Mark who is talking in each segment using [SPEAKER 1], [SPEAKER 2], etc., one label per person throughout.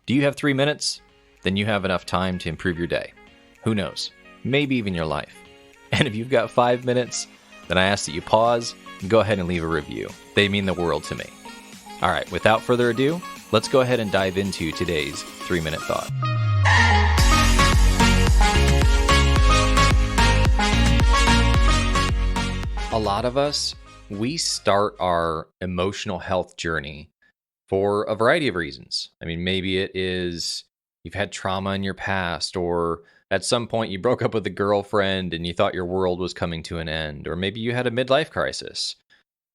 [SPEAKER 1] Do you have 3 minutes? Then you have enough time to improve your day. Who knows? Maybe even your life. And if you've got 5 minutes, then I ask that you pause and go ahead and leave a review. They mean the world to me. All right, without further ado, let's go ahead and dive into today's 3-minute thought. A lot of us, we start our emotional health journey for a variety of reasons. I mean, maybe it is you've had trauma in your past, or at some point you broke up with a girlfriend and you thought your world was coming to an end, or maybe you had a midlife crisis.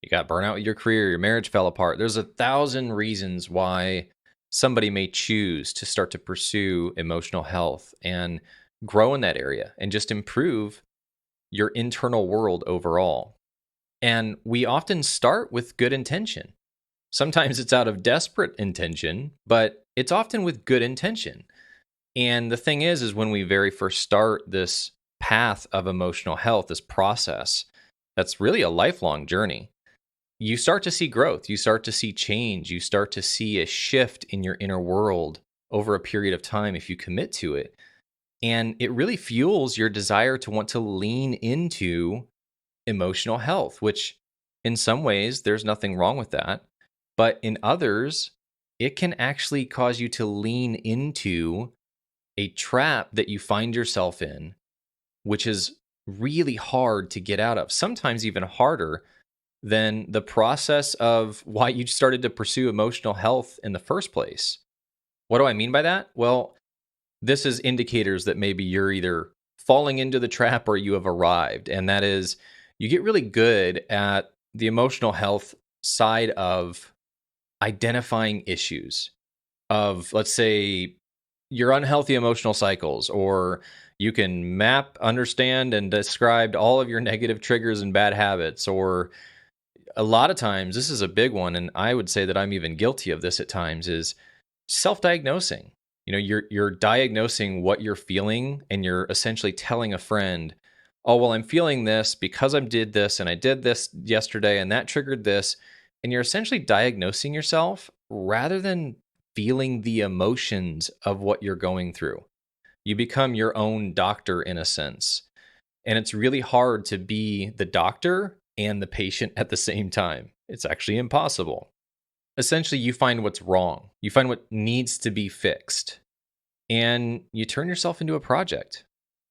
[SPEAKER 1] You got burnt out with your career, your marriage fell apart. There's 1,000 reasons why somebody may choose to start to pursue emotional health and grow in that area and just improve your internal world overall. And we often start with good intention. Sometimes it's out of desperate intention, but it's often with good intention. And the thing is when we very first start this path of emotional health, this process, that's really a lifelong journey. You start to see growth, you start to see change, you start to see a shift in your inner world over a period of time if you commit to it. And it really fuels your desire to want to lean into emotional health, which in some ways, there's nothing wrong with that. But in others, it can actually cause you to lean into a trap that you find yourself in, which is really hard to get out of, sometimes even harder than the process of why you started to pursue emotional health in the first place. What do I mean by that? Well, this is indicators that maybe you're either falling into the trap or you have arrived. And that is, you get really good at the emotional health side of identifying issues of, let's say, your unhealthy emotional cycles, or you can map, understand, and describe all of your negative triggers and bad habits. Or a lot of times, this is a big one, and I would say that I'm even guilty of this at times, is self-diagnosing. You're diagnosing what you're feeling, and you're essentially telling a friend, oh, well, I'm feeling this because I did this, and I did this yesterday, and that triggered this. And you're essentially diagnosing yourself rather than feeling the emotions of what you're going through. You become your own doctor in a sense. And it's really hard to be the doctor and the patient at the same time. It's actually impossible. Essentially, you find what's wrong. You find what needs to be fixed. And you turn yourself into a project.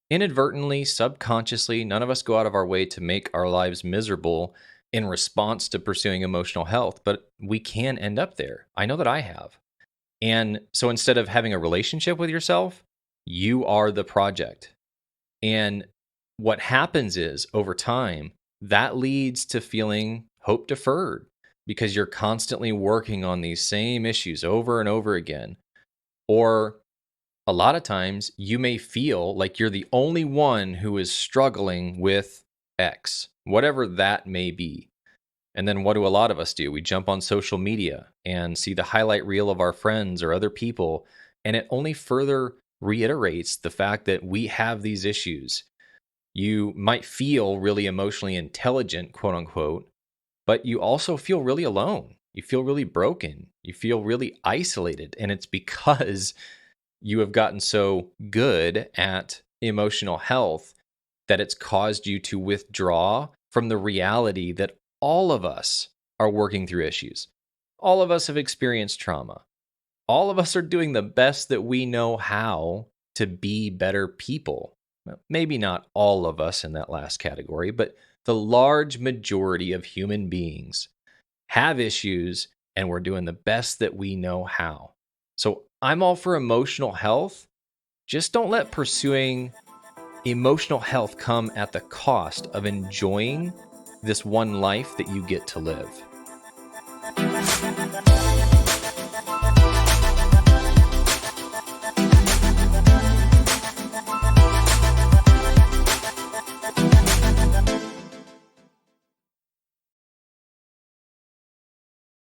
[SPEAKER 1] Inadvertently, subconsciously, none of us go out of our way to make our lives miserable in response to pursuing emotional health, but we can end up there. I know that I have. And so instead of having a relationship with yourself, you are the project. And what happens is over time, that leads to feeling hope deferred because you're constantly working on these same issues over and over again. Or a lot of times you may feel like you're the only one who is struggling with X, whatever that may be. And then what do a lot of us do? We jump on social media and see the highlight reel of our friends or other people, and it only further reiterates the fact that we have these issues. You might feel really emotionally intelligent, quote unquote, but you also feel really alone. You feel really broken. You feel really isolated. And it's because you have gotten so good at emotional health that it's caused you to withdraw from the reality that all of us are working through issues. All of us have experienced trauma. All of us are doing the best that we know how to be better people. Well, maybe not all of us in that last category, but the large majority of human beings have issues, and we're doing the best that we know how. So I'm all for emotional health. Just don't let pursuing emotional health come at the cost of enjoying this one life that you get to live.